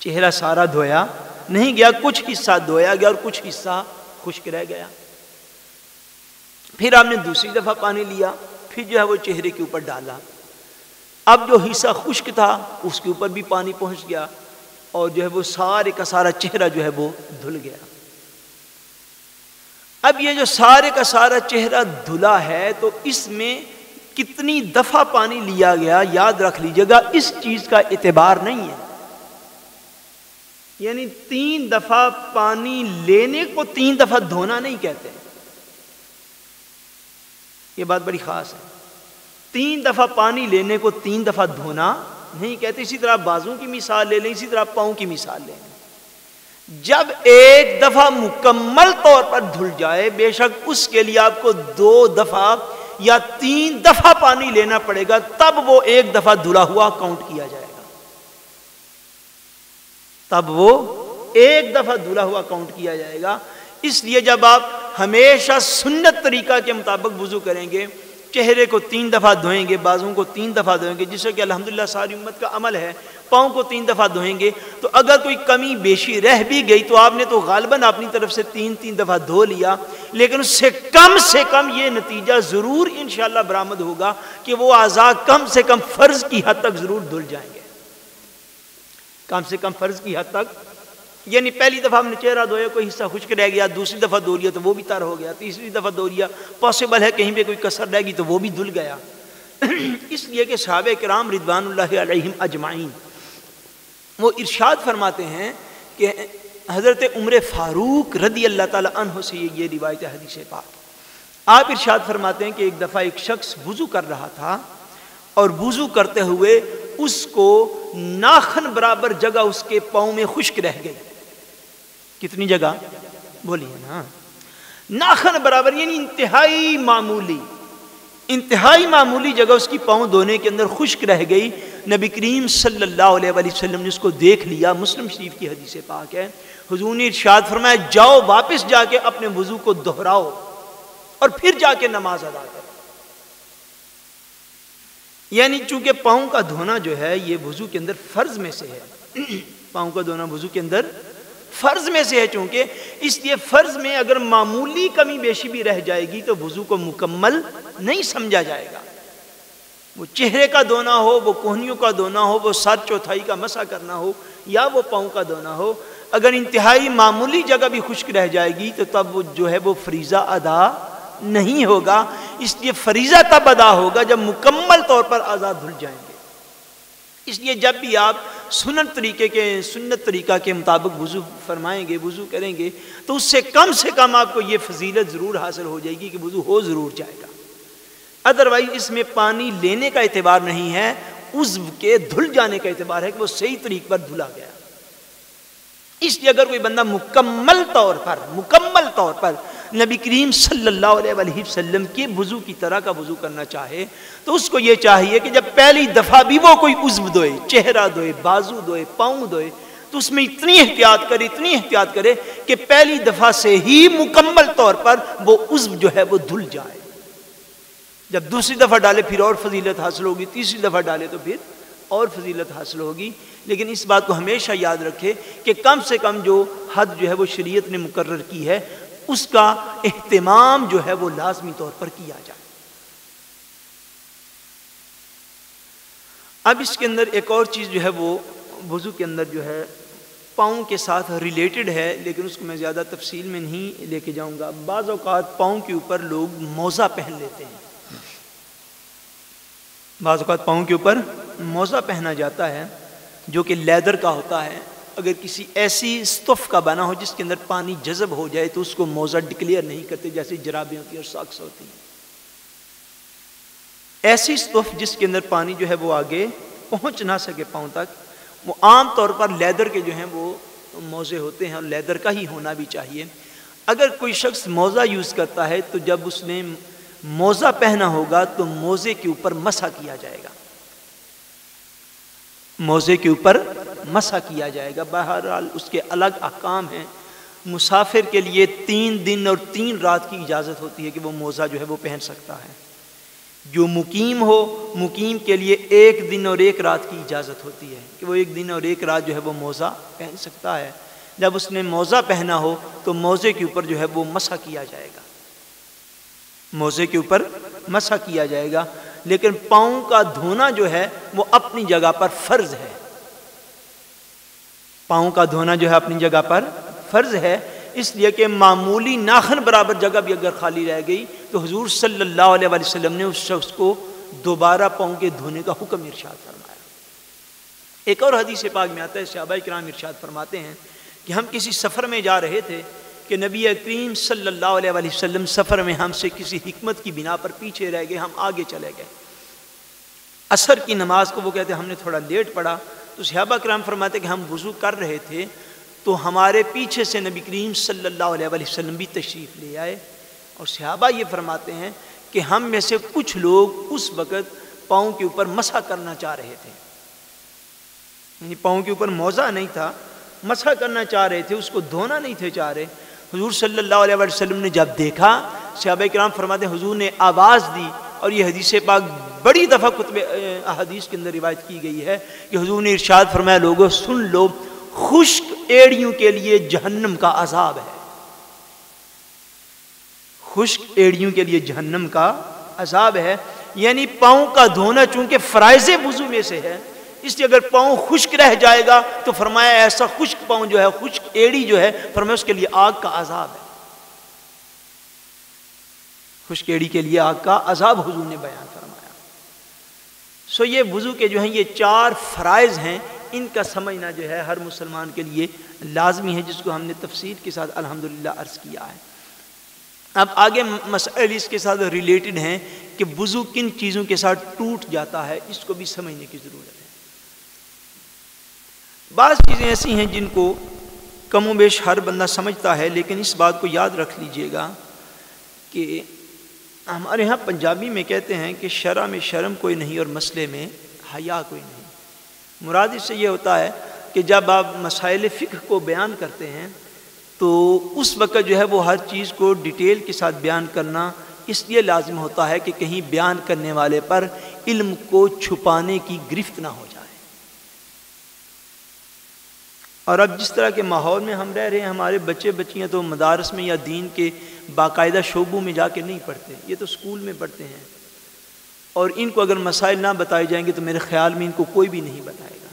چہرہ سارا دھویا نہیں گیا، کچھ حصہ دھویا گیا اور کچھ حصہ خشک رہ گیا، پھر آپ نے دوسری دفعہ پانی لیا، پھر جو ہے وہ چہرے کے اوپر ڈالا، اب جو حصہ خشک تھا اس کے اوپر بھی پانی پہنچ گیا اور جو ہے وہ سارے کا سارا چہرہ جو ہے وہ دھل گیا۔ اب یہ جو سارے کا سارا چہرہ دھلا ہے تو اس میں کتنی دفعہ پانی لیا گیا یاد رکھ لیجیے گا، اس چیز کا اعتبار نہیں ہے، یعنی 3 دفعہ پانی لینے کو 3 دفعہ دھونا نہیں کہتے، یہ بات بڑی خاص ہے۔ 3 دفعہ پانی لینے کو 3 دفعہ دھونا نہیں کہتے۔ اسی طرح بازوں کی مثال لے لیں، اسی طرح پاؤں کی مثال لے لیں۔ جب ایک دفعہ مکمل طور پر دھل جائے، بے شک اس کے لیے آپ کو 2 دفعہ یا 3 دفعہ پانی لینا پڑے گا، تب وہ ایک دفعہ دھلا ہوا کاؤنٹ کیا جائے گا، تب وہ ایک دفعہ دھلا ہوا کاؤنٹ کیا جائے گا۔ اس لیے جب آپ ہمیشہ سنت طریقہ کے مطابق وضو کریں گے، چہرے کو 3 دفعہ دھوئیں گے، بازوں کو 3 دفعہ دھوئیں گے، جس سے کہ الحمدللہ ساری امت کا عمل ہے، پاؤں کو 3 دفعہ دھوئیں گے، تو اگر کوئی کمی بیشی رہ بھی گئی تو آپ نے تو غالباً اپنی طرف سے 3 دفعہ دھو لیا، لیکن اس سے کم یہ نتیجہ ضرور انشاءاللہ برآمد ہوگا کہ وہ اعضاء کم سے کم فرض کی حد تک ضرور دھل جائیں گے، کم سے کم فرض کی حد تک۔ یعنی پہلی دفعہ ہم نے چہرہ دھویا، کوئی حصہ خشک رہ گیا، دوسری دفعہ دھو لیا تو وہ بھی تر ہو گیا، تیسری دفعہ دھو لیا، پاسبل ہے کہیں پہ کوئی کسر رہ گئی تو وہ بھی دھل گیا۔ اس لیے کہ صحابہ کرام رضوان اللہ علیہم اجمعین وہ ارشاد فرماتے ہیں کہ حضرت عمر فاروق رضی اللہ تعالی عنہ سے یہ روایت ہے حدیث پاک، آپ ارشاد فرماتے ہیں کہ ایک دفعہ ایک شخص وضو کر رہا تھا اور وضو کرتے ہوئے اس کو ناخن برابر جگہ اس کے پاؤں میں خشک رہ گئی۔ کتنی جگہ بولیے نا؟ ناخن برابر، یعنی انتہائی معمولی جگہ اس کی پاؤں دھونے کے اندر خشک رہ گئی۔ نبی کریم صلی اللہ علیہ وسلم نے اس کو دیکھ لیا، مسلم شریف کی حدیث پاک ہے، حضور نے ارشاد فرمایا جاؤ واپس جا کے اپنے وضو کو دہراؤ اور پھر جا کے نماز ادا کرو۔ یعنی چونکہ پاؤں کا دھونا جو ہے یہ وضو کے اندر فرض میں سے ہے، پاؤں کا دھونا وضو کے اندر فرض میں سے ہے، چونکہ اس لیے فرض میں اگر معمولی کمی بیشی بھی رہ جائے گی تو وضو کو مکمل نہیں سمجھا جائے گا۔ وہ چہرے کا دھونا ہو، وہ کوہنیوں کا دھونا ہو، وہ سر چوتھائی کا مسح کرنا ہو، یا وہ پاؤں کا دھونا ہو، اگر انتہائی معمولی جگہ بھی خشک رہ جائے گی تو تب وہ جو ہے وہ فریضہ ادا نہیں ہوگا۔ اس لیے فریضہ تب ادا ہوگا جب مکمل طور پر اعضاء دھل جائیں گے۔ اس لیے جب بھی آپ سنت طریقہ کے مطابق وضو فرمائیں گے، وضو کریں گے، تو اس سے کم آپ کو یہ فضیلت ضرور حاصل ہو جائے گی کہ وضو ہو ضرور جائے گا۔ ادروائز اس میں پانی لینے کا اعتبار نہیں ہے، عضو کے دھل جانے کا اعتبار ہے کہ وہ صحیح طریق پر دھلا گیا۔ اس لیے اگر کوئی بندہ مکمل طور پر نبی کریم صلی اللہ علیہ وسلم کے وضو کی طرح کا وضو کرنا چاہے تو اس کو یہ چاہیے کہ جب پہلی دفعہ بھی وہ کوئی عضو دھوئے، چہرہ دھوئے، بازو دھوئے، پاؤں دھوئے، تو اس میں اتنی احتیاط کرے کہ پہلی دفعہ سے ہی مکمل طور پر وہ عضو جو ہے وہ دھل جائے۔ جب دوسری دفعہ ڈالے پھر اور فضیلت حاصل ہوگی، تیسری دفعہ ڈالے تو پھر اور فضیلت حاصل ہوگی۔ لیکن اس بات کو ہمیشہ یاد رکھے کہ کم سے کم جو حد جو ہے وہ شریعت نے مقرر کی ہے اس کا اہتمام جو ہے وہ لازمی طور پر کیا جائے۔ اب اس کے اندر ایک اور چیز جو ہے وہ وضو کے اندر جو ہے پاؤں کے ساتھ ریلیٹڈ ہے، لیکن اس کو میں زیادہ تفصیل میں نہیں لے کے جاؤں گا۔ بعض اوقات پاؤں کے اوپر لوگ موزہ پہن لیتے ہیں، بعض اوقات پاؤں کے اوپر موزہ پہنا جاتا ہے جو کہ لیدر کا ہوتا ہے، اگر کسی ایسی استف کا بنا ہو جس کے اندر پانی جذب ہو جائے تو اس کو موزہ ڈکلیئر نہیں کرتے، جیسے جرابیں ہوتی ہیں اور ساکس ہوتی ہیں۔ ایسی استف جس کے اندر پانی جو ہے وہ آگے پہنچ نہ سکے پاؤں تک، وہ عام طور پر لیدر کے جو ہیں وہ موزے ہوتے ہیں، اور لیدر کا ہی ہونا بھی چاہیے۔ اگر کوئی شخص موزہ یوز کرتا ہے تو جب اس نے موزہ پہنا ہوگا تو موزے کے اوپر مسح کیا جائے گا، موزے کے اوپر مسح کیا جائے گا۔ بہرحال اس کے الگ احکام ہیں۔ مسافر کے لیے 3 دن اور 3 رات کی اجازت ہوتی ہے کہ وہ موزہ جو ہے وہ پہن سکتا ہے۔ جو مقیم ہو، مقیم کے لیے 1 دن اور 1 رات کی اجازت ہوتی ہے کہ وہ 1 دن اور 1 رات جو ہے وہ موزہ پہن سکتا ہے۔ جب اس نے موزہ پہنا ہو تو موزے کے اوپر جو ہے وہ مسح کیا جائے گا، موزے کے اوپر مسح کیا جائے گا۔ لیکن پاؤں کا دھونا جو ہے وہ اپنی جگہ پر فرض ہے، پاؤں کا دھونا جو ہے اپنی جگہ پر فرض ہے، اس لیے کہ معمولی ناخن برابر جگہ بھی اگر خالی رہ گئی تو حضور صلی اللہ علیہ وسلم نے اس شخص کو دوبارہ پاؤں کے دھونے کا حکم ارشاد فرمایا۔ ایک اور حدیث پاک میں آتا ہے، صحابہ کرام ارشاد فرماتے ہیں کہ ہم کسی سفر میں جا رہے تھے کہ نبی کریم صلی اللہ علیہ وسلم سفر میں ہم سے کسی حکمت کی بنا پر پیچھے رہ گئے، ہم آگے چلے گئے۔ عصر کی نماز کو وہ کہتے ہیں ہم نے تھوڑا لیٹ پڑھا، تو صحابہ کرام فرماتے کہ ہم وضو کر رہے تھے تو ہمارے پیچھے سے نبی کریم صلی اللہ علیہ وسلم بھی تشریف لے آئے، اور صحابہ یہ فرماتے ہیں کہ ہم میں سے کچھ لوگ اس وقت پاؤں کے اوپر مسح کرنا چاہ رہے تھے، یعنی پاؤں کے اوپر موزہ نہیں تھا، مسح کرنا چاہ رہے تھے، اس کو دھونا نہیں تھے چاہ رہے۔ حضور صلی اللہ علیہ وسلم نے جب دیکھا، صحابہ کرام فرماتے ہیں حضور نے آواز دی، اور یہ حدیث پاک بڑی دفعہ کتب احادیث کے اندر روایت کی گئی ہے کہ حضور نے ارشاد فرمایا لوگوں سن لو، خشک ایڑیوں کے لیے جہنم کا عذاب ہے، خشک ایڑیوں کے لیے جہنم کا عذاب ہے۔ یعنی پاؤں کا دھونا چونکہ فرائض وضو میں سے ہے، اس لیے اگر پاؤں خشک رہ جائے گا تو فرمایا ایسا خشک پاؤں جو ہے، خشک ایڑی جو ہے، فرمایا اس کے لیے آگ کا عذاب ہے، خشک ایڑی کے لیے آگ کا عذاب حضور نے بیان فرمایا۔ سو یہ وضو کے جو ہیں یہ 4 فرائض ہیں، ان کا سمجھنا جو ہے ہر مسلمان کے لیے لازمی ہے، جس کو ہم نے تفصیل کے ساتھ الحمدللہ عرض کیا ہے۔ اب آگے مسائل اس کے ساتھ ریلیٹڈ ہیں کہ وضو کن چیزوں کے ساتھ ٹوٹ جاتا ہے، اس کو بھی سمجھنے کی ضرورت ہے۔ بعض چیزیں ایسی ہیں جن کو کم و بیش ہر بندہ سمجھتا ہے، لیکن اس بات کو یاد رکھ لیجئے گا کہ ہمارے ہاں پنجابی میں کہتے ہیں کہ شرع میں شرم کوئی نہیں اور مسئلے میں حیا کوئی نہیں۔ مراد اس سے یہ ہوتا ہے کہ جب آپ مسائل فقہ کو بیان کرتے ہیں تو اس وقت جو ہے وہ ہر چیز کو ڈیٹیل کے ساتھ بیان کرنا اس لیے لازم ہوتا ہے کہ کہیں بیان کرنے والے پر علم کو چھپانے کی گرفت نہ ہو جائے۔ اور اب جس طرح کے ماحول میں ہم رہ رہے ہیں، ہمارے بچے بچیاں تو مدارس میں یا دین کے باقاعدہ شعبوں میں جا کے نہیں پڑھتے، یہ تو اسکول میں پڑھتے ہیں، اور ان کو اگر مسائل نہ بتائے جائیں گے تو میرے خیال میں ان کو کوئی بھی نہیں بتائے گا۔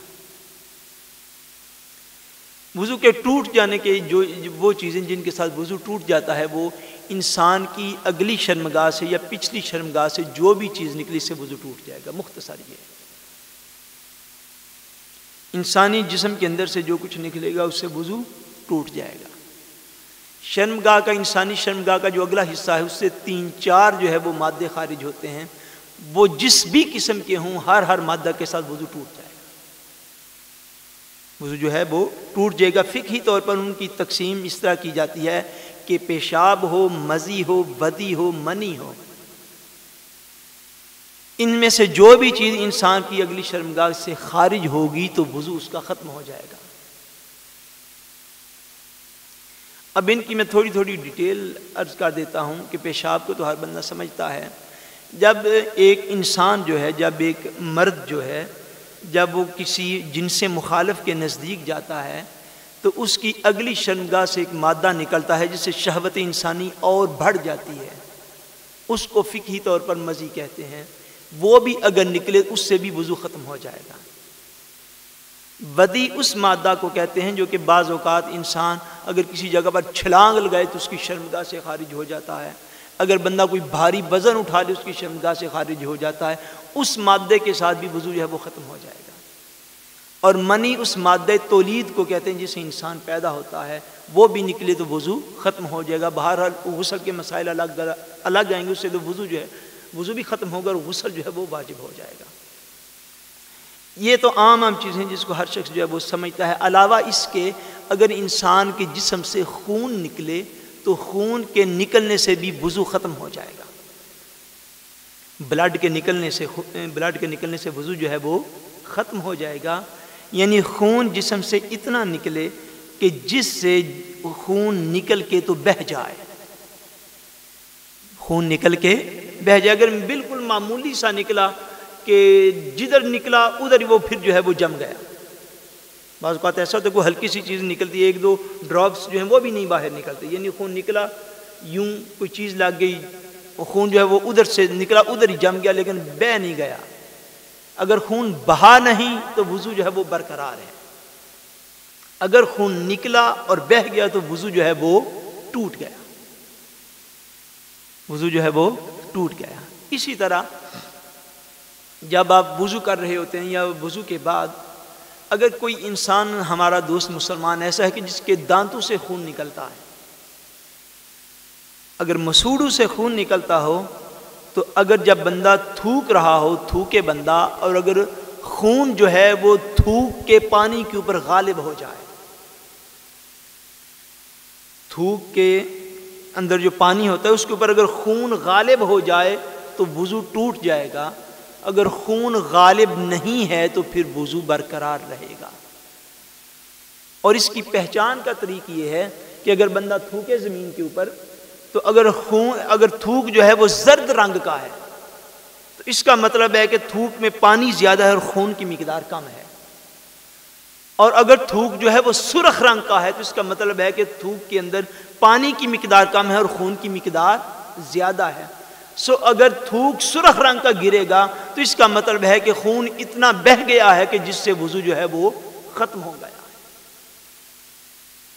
وضو کے ٹوٹ جانے کے جو وہ چیزیں جن کے ساتھ وضو ٹوٹ جاتا ہے وہ انسان کی اگلی شرمگاہ سے یا پچھلی شرمگاہ سے جو بھی چیز نکلی سے وضو ٹوٹ جائے گا۔ مختصر یہ انسانی جسم کے اندر سے جو کچھ نکلے گا اس سے وضو ٹوٹ جائے گا۔ شرمگاہ کا، انسانی شرمگاہ کا جو اگلا حصہ ہے اس سے 3-4 جو ہے وہ مادے خارج ہوتے ہیں، وہ جس بھی قسم کے ہوں ہر مادہ کے ساتھ وضو ٹوٹ جائے گا، وضو جو ہے وہ ٹوٹ جائے گا۔ فقہی طور پر ان کی تقسیم اس طرح کی جاتی ہے کہ پیشاب ہو، مزی ہو، ودی ہو، منی ہو، ان میں سے جو بھی چیز انسان کی اگلی شرمگاہ سے خارج ہوگی تو وضو اس کا ختم ہو جائے گا۔ اب ان کی میں تھوڑی ڈیٹیل عرض کر دیتا ہوں کہ پیشاب کو تو ہر بندہ سمجھتا ہے۔ جب ایک انسان جو ہے، جب ایک مرد جو ہے، جب وہ کسی جنس مخالف کے نزدیک جاتا ہے تو اس کی اگلی شرمگاہ سے ایک مادہ نکلتا ہے جس سے شہوت انسانی اور بڑھ جاتی ہے، اس کو فقہی طور پر مزی کہتے ہیں۔ وہ بھی اگر نکلے اس سے بھی وضو ختم ہو جائے گا۔ ودی اس مادہ کو کہتے ہیں جو کہ بعض اوقات انسان اگر کسی جگہ پر چھلانگ لگائے تو اس کی شرمگاہ سے خارج ہو جاتا ہے، اگر بندہ کوئی بھاری وزن اٹھا لے اس کی شرمگاہ سے خارج ہو جاتا ہے، اس مادے کے ساتھ بھی وضو جو ہے وہ ختم ہو جائے گا۔ اور منی اس مادہ تولید کو کہتے ہیں جس سے انسان پیدا ہوتا ہے، وہ بھی نکلے تو وضو ختم ہو جائے گا۔ بہرحال غسل کے مسائل الگ آئیں گے، اس سے تو وضو بھی ختم ہوگا اور غسل جو ہے وہ واجب ہو جائے گا۔ یہ تو عام چیزیں جس کو ہر شخص جو ہے وہ سمجھتا ہے۔ علاوہ اس کے اگر انسان کے جسم سے خون نکلے تو خون کے نکلنے سے بھی وضو ختم ہو جائے گا۔ بلڈ کے نکلنے سے وضو جو ہے وہ ختم ہو جائے گا، یعنی خون جسم سے اتنا نکلے کہ جس سے خون نکل کے تو بہہ جائے، خون نکل کے بہہ جائے۔ اگر بالکل معمولی سا نکلا کہ جدھر نکلا ادھر وہ پھر جو ہے وہ جم گیا۔ بعض اوقات ایسا ہوتا ہے کوئی ہلکی سی چیز نکلتی ہے، ایک دو ڈراپس جو ہیں وہ بھی نہیں باہر نکلتے، یعنی خون نکلا، یوں کوئی چیز لگ گئی، وہ خون جو ہے وہ ادھر سے نکلا ادھر ہی جم گیا لیکن بہہ نہیں گیا۔ اگر خون بہا نہیں تو وضو جو ہے وہ برقرار ہے، اگر خون نکلا اور بہہ گیا تو وضو جو ہے وہ ٹوٹ گیا، وضو جو ہے وہ ٹوٹ گیا۔ اسی طرح جب آپ وضو کر رہے ہوتے ہیں یا وضو کے بعد اگر کوئی انسان ہمارا دوست مسلمان ایسا ہے کہ جس کے دانتوں سے خون نکلتا ہے، اگر مسوڑوں سے خون نکلتا ہو تو اگر جب بندہ تھوک رہا ہو، تھوکے بندہ، اور اگر خون جو ہے وہ تھوک کے پانی کے اوپر غالب ہو جائے، تھوک کے اندر جو پانی ہوتا ہے اس کے اوپر اگر خون غالب ہو جائے تو وضو ٹوٹ جائے گا، اگر خون غالب نہیں ہے تو پھر وضو برقرار رہے گا۔ اور اس کی پہچان کا طریقہ یہ ہے کہ اگر بندہ تھوکے زمین کے اوپر تو اگر تھوک جو ہے وہ زرد رنگ کا ہے تو اس کا مطلب ہے کہ تھوک میں پانی زیادہ ہے اور خون کی مقدار کم ہے، اور اگر تھوک جو ہے وہ سرخ رنگ کا ہے تو اس کا مطلب ہے کہ تھوک کے اندر پانی کی مقدار کم ہے اور خون کی مقدار زیادہ ہے۔ اگر تھوک سرخ رنگ کا گرے گا تو اس کا مطلب ہے کہ خون اتنا بہہ گیا ہے کہ جس سے وضو جو ہے وہ ختم ہو گیا ہے،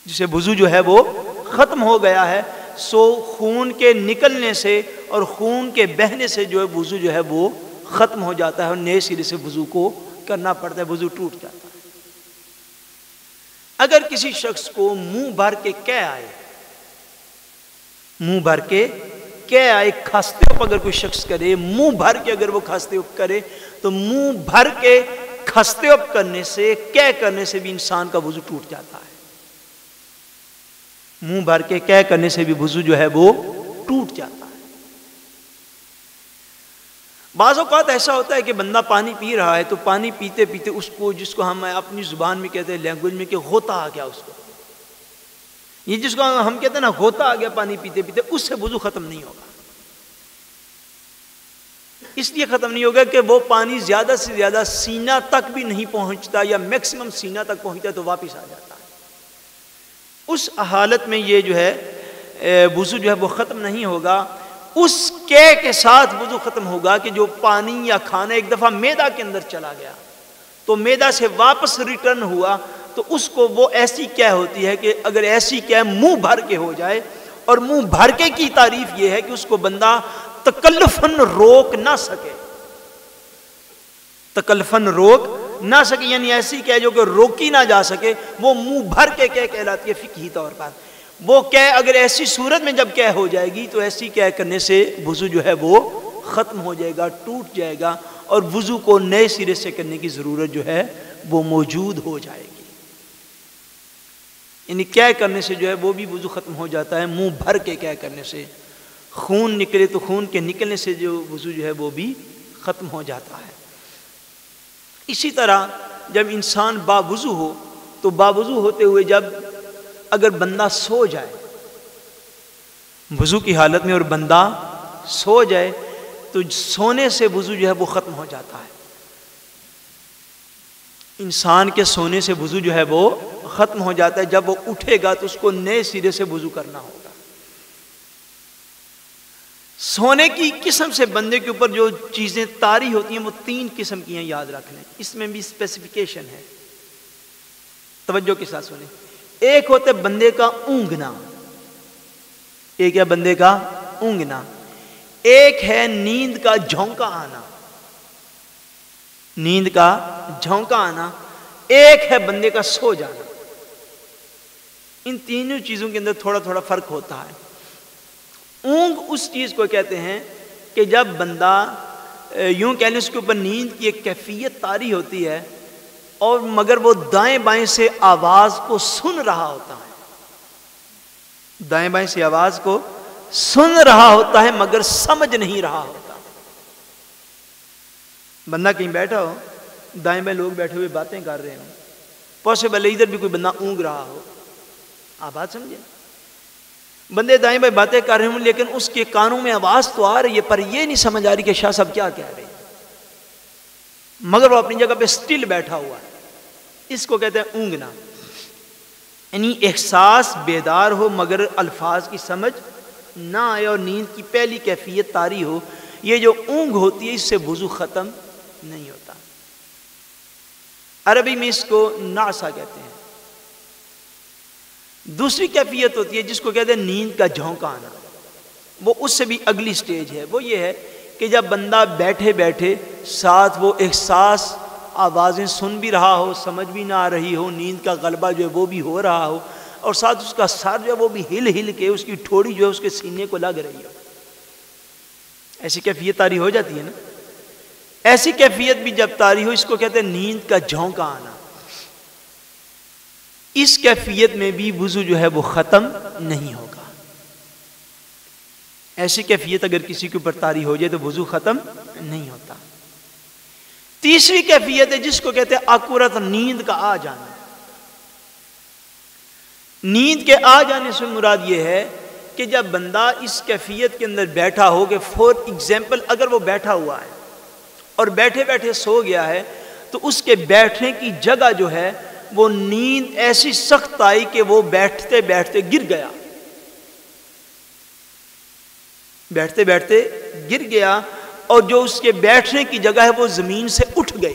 جس سے وضو جو ہے وہ ختم ہو گیا ہے۔ خون کے نکلنے سے اور خون کے بہنے سے جو ہے وضو جو ہے وہ ختم ہو جاتا ہے اور نئے سرے سے وضو کو کرنا پڑتا ہے، وضو ٹوٹ جاتا ہے۔ اگر کسی شخص کو منہ بھر کے قے آئے، منہ بھر کے قے آئے، کھانستے ہوئے اگر کوئی شخص کرے، منہ بھر کے اگر وہ کھانستے ہوئے کرے تو منہ بھر کے کھانستے ہوئے کرنے سے، قے کرنے سے بھی انسان کا وضو ٹوٹ جاتا ہے۔ منہ بھر کے قے کرنے سے بھی وضو جو ہے وہ ٹوٹ جاتا ہے۔ بعض اوقات ایسا ہوتا ہے کہ بندہ پانی پی رہا ہے تو پانی پیتے پیتے اس کو، جس کو ہم اپنی زبان میں کہتے ہیں لینگویج میں کہ غوطہ آ گیا، اس کو، یہ جس کو ہم کہتے ہیں نا غوطہ آ گیا پانی پیتے پیتے، اس سے وضو ختم نہیں ہوگا۔ اس لیے ختم نہیں ہوگا کہ وہ پانی زیادہ سے زیادہ سینہ تک بھی نہیں پہنچتا، یا میکسیمم سینہ تک پہنچتا ہے تو واپس آ جاتا ہے۔ اس حالت میں یہ جو ہے وضو جو ہے وہ ختم نہیں ہوگا، اس قے کے ساتھ وضو ختم ہوگا کہ جو پانی یا کھانا ایک دفعہ معدہ کے اندر چلا گیا تو معدہ سے واپس ریٹرن ہوا تو اس کو وہ ایسی قے ہوتی ہے کہ اگر ایسی قے منہ بھر کے ہو جائے، اور منہ بھر کے کی تعریف یہ ہے کہ اس کو بندہ تکلفاً روک نہ سکے، تکلفاً روک نہ سکے، یعنی ایسی قے جو کہ روکی نہ جا سکے، وہ منہ بھر کے قے کہلاتی ہے فقہی طور پر۔ وہ قے اگر ایسی صورت میں جب قے ہو جائے گی تو ایسی قے کرنے سے وضو جو ہے وہ ختم ہو جائے گا، ٹوٹ جائے گا، اور وضو کو نئے سرے سے کرنے کی ضرورت جو ہے وہ موجود ہو جائے گی۔ یعنی قے کرنے سے جو ہے وہ بھی وضو ختم ہو جاتا ہے، منہ بھر کے قے کرنے سے۔ خون نکلے تو خون کے نکلنے سے جو وضو جو ہے وہ بھی ختم ہو جاتا ہے۔ اسی طرح جب انسان باوضو ہو تو باوضو ہوتے ہوئے جب اگر بندہ سو جائے وضو کی حالت میں اور بندہ سو جائے تو سونے سے وضو جو ہے وہ ختم ہو جاتا ہے۔ انسان کے سونے سے وضو جو ہے وہ ختم ہو جاتا ہے، جب وہ اٹھے گا تو اس کو نئے سرے سے وضو کرنا ہوگا۔ سونے کی قسم سے بندے کے اوپر جو چیزیں طاری ہوتی ہیں وہ 3 قسم کی ہیں، یاد رکھ لیں، اس میں بھی اسپیسیفیکیشن ہے، توجہ کے ساتھ سنیں۔ ایک ہوتا ہے بندے کا اونگنا، ایک ہے بندے کا اونگنا، ایک ہے نیند کا جھونکا آنا، نیند کا جھونکا آنا، ایک ہے بندے کا سو جانا. ان تینوں چیزوں کے اندر تھوڑا تھوڑا فرق ہوتا ہے. اونگ اس چیز کو کہتے ہیں کہ جب بندہ یوں کہہ لیں اس کے اوپر نیند کی ایک کیفیت طاری ہوتی ہے اور مگر وہ دائیں بائیں سے آواز کو سن رہا ہوتا ہے, دائیں بائیں سے آواز کو سن رہا ہوتا ہے مگر سمجھ نہیں رہا ہوتا. بندہ کہیں بیٹھا ہو, دائیں بائیں لوگ بیٹھے ہوئے باتیں کر رہے ہوں, پاسبل ادھر بھی کوئی بندہ اونگ رہا ہو, آپ بات سمجھیں, بندے دائیں بائیں باتیں کر رہے ہوں لیکن اس کے کانوں میں آواز تو آ رہی ہے پر یہ نہیں سمجھ آ رہی کہ شاہ صاحب کیا کہہ رہے ہیں, مگر وہ اپنی جگہ پہ سٹل بیٹھا ہوا ہے. اس کو کہتے ہیں اونگنا. یعنی احساس بیدار ہو مگر الفاظ کی سمجھ نہ آئے اور نیند کی پہلی کیفیت طاری ہو. یہ جو اونگ ہوتی ہے اس سے وضو ختم نہیں ہوتا. عربی میں اس کو نعسہ کہتے ہیں. دوسری کیفیت ہوتی ہے جس کو کہتے ہیں نیند کا جھونکا آنا. وہ اس سے بھی اگلی سٹیج ہے. وہ یہ ہے کہ جب بندہ بیٹھے بیٹھے ساتھ وہ احساس آوازیں سن بھی رہا ہو, سمجھ بھی نہ آ رہی ہو, نیند کا غلبہ جو ہے وہ بھی ہو رہا ہو اور ساتھ اس کا سر جو ہے وہ بھی ہل ہل کے اس کی ٹھوڑی جو ہے اس کے سینے کو لگ رہی ہو. ایسی کیفیت طاری ہو جاتی ہے نا. ایسی کیفیت بھی جب طاری ہو اس کو کہتے ہیں نیند کا جھونکا آنا. اس کیفیت میں بھی وضو جو ہے وہ ختم نہیں ہوگا. ایسی کیفیت اگر کسی کے اوپر طاری ہو جائے تو وضو ختم نہیں ہوتا. تیسری کیفیت ہے جس کو کہتے ہیں اکورت نیند کا آ جانا. نیند کے آ جانے سے مراد یہ ہے کہ جب بندہ اس کیفیت کے اندر بیٹھا ہو کہ فور ایگزامپل اگر وہ بیٹھا ہوا ہے اور بیٹھے بیٹھے سو گیا ہے تو اس کے بیٹھنے کی جگہ جو ہے وہ نیند ایسی سخت آئی کہ وہ بیٹھتے بیٹھتے گر گیا, بیٹھتے بیٹھتے گر گیا اور جو اس کے بیٹھنے کی جگہ ہے وہ زمین سے اٹھ گئی,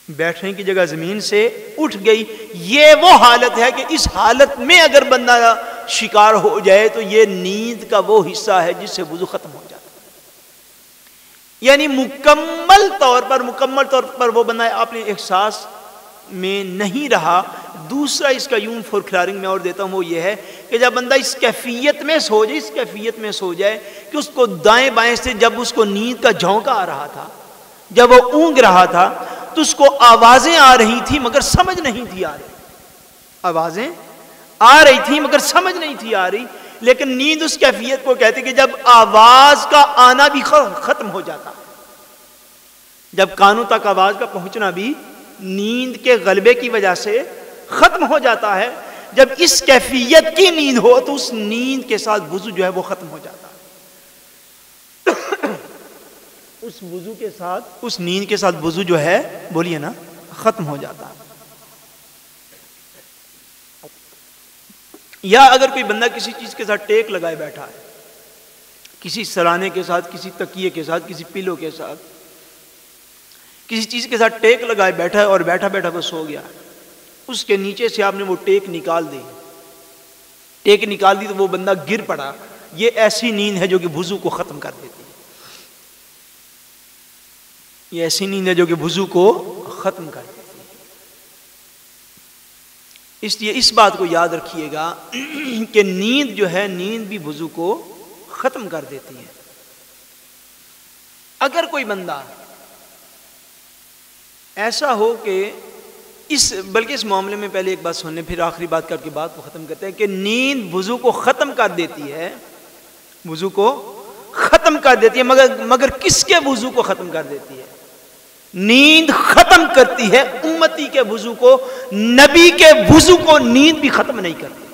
بیٹھنے کی جگہ زمین سے اٹھ گئی. یہ وہ حالت ہے کہ اس حالت میں اگر بندہ شکار ہو جائے تو یہ نیند کا وہ حصہ ہے جس سے وضو ختم ہو جاتا ہے. یعنی مکمل طور پر وہ بندہ اپنے احساس میں نہیں رہا. دوسرا اس کا یوں فور کلیئرنگ میں اور دیتا ہوں وہ یہ ہے کہ جب بندہ اس کیفیت میں سو جائے کہ اس کو دائیں بائیں سے جب اس کو نیند کا جھونکا آ رہا تھا, جب وہ اونگ رہا تھا تو اس کو آوازیں آ رہی تھی مگر سمجھ نہیں تھی آ رہی, آوازیں آ رہی تھی مگر سمجھ نہیں تھی آ رہی. لیکن نیند اس کیفیت کو کہتے کہ جب آواز کا آنا بھی ختم ہو جاتا ہے, جب کانوں تک آواز کا پہنچنا بھی نیند کے غلبے کی وجہ سے ختم ہو جاتا ہے. جب اس کیفیت کی نیند ہو تو اس نیند کے ساتھ وضو جو ہے وہ ختم ہو جاتا ہے. اس وضو کے ساتھ, اس نیند کے ساتھ وضو جو ہے بولیے نا ختم ہو جاتا ہے. یا اگر کوئی بندہ کسی چیز کے ساتھ ٹیک لگائے بیٹھا ہے, کسی سرانے کے ساتھ, کسی تکیے کے ساتھ, کسی پیلو کے ساتھ, کسی چیز کے ساتھ ٹیک لگائے بیٹھا ہے اور بیٹھا بیٹھا وہ سو گیا, اس کے نیچے سے آپ نے وہ ٹیک نکال دی, ٹیک نکال دی تو وہ بندہ گر پڑا. یہ ایسی نیند ہے جو کہ وضو کو ختم کر دیتی ہے. یہ ایسی نیند ہے جو کہ وضو کو ختم کر دیتی ہے. اس لیے اس بات کو یاد رکھیے گا کہ نیند جو ہے, نیند بھی وضو کو ختم کر دیتی ہے. اگر کوئی بندہ ایسا ہو کہ بلکہ اس معاملے میں پہلے ایک بات سننے پھر آخری بات کر کے بات کو ختم کرتے ہیں کہ نیند وضو کو ختم کر دیتی ہے, وضو کو ختم کر دیتی ہے. مگر کس کے وضو کو ختم کر دیتی ہے؟ نیند ختم کرتی ہے امتی کے وضو کو, نبی کے وضو کو نیند بھی ختم نہیں کرتی.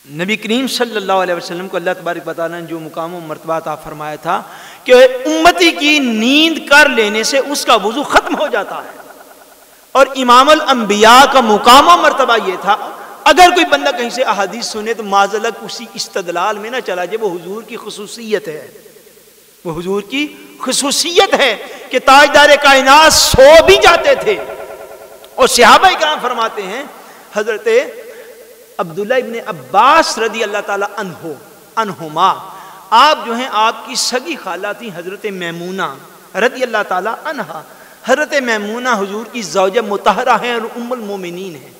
نبی کریم صلی اللہ علیہ وسلم کو اللہ تبارک و تعالیٰ نے جو مقام و مرتبہ عطا فرمایا تھا کہ امتی کی نیند کر لینے سے اس کا وضو ختم ہو جاتا ہے. اور امام الانبیاء کا مقام و مرتبہ یہ تھا, اگر کوئی بندہ کہیں سے احادیث سنے تو معذلت اسی استدلال میں نہ چلا جائے. وہ حضور کی خصوصیت ہے, وہ حضور کی خصوصیت ہے کہ تاجدار کائنات سو بھی جاتے تھے. اور صحابہ کرام فرماتے ہیں, حضرت عبداللہ ابن عباس رضی اللہ تعالی عنہما, آپ جو ہیں آپ کی سگی خالہ تھی حضرت میمونہ رضی اللہ تعالیٰ عنہا، حضرت میمونہ حضور کی زوجہ مطہرہ ہیں اور ام المومنین ہیں۔